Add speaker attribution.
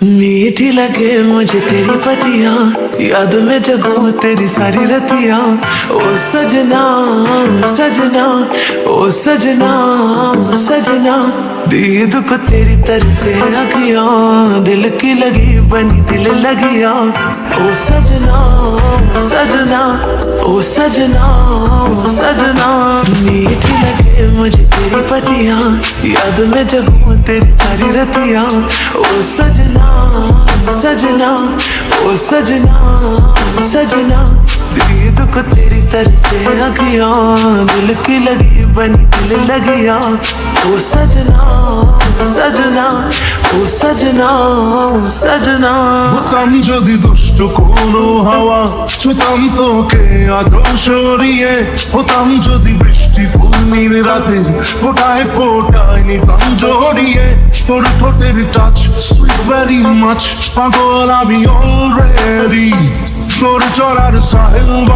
Speaker 1: मीठी लगे मुझे तेरी पतियां, याद में जगो तेरी सारी रतियां। ओ सजना सजना, ओ सजना सजना, दीद को तेरी तरसे अखियां, दिल की लगी बनी दिल लगिया। ओ सजना सजना, ओ सजना सजना, मीठी लगे मुझे तेरी पतियां, याद में जगो तेरी सारी रतियां। ओ सजना सजना, ओ सजना सजना, दीद को तेरी तरसे अखियां, दिल की लगी बनी दिल लगिया। ओ सजना सजना, ओ सजना सजना।
Speaker 2: হতাম যদি দুষ্ট কোনো হাওয়া, ছুতাম তোকে আদর সরিয়ে। হতাম যদি বৃষ্টি পূর্ণির রাতে, ফোটায় ফোটায় নিতাম জড়িয়ে। তোর ঠোঁটের টাচ সুইট ভেরি মাচ, পাগল আমি অলরেডি। তোর চলার সাহেল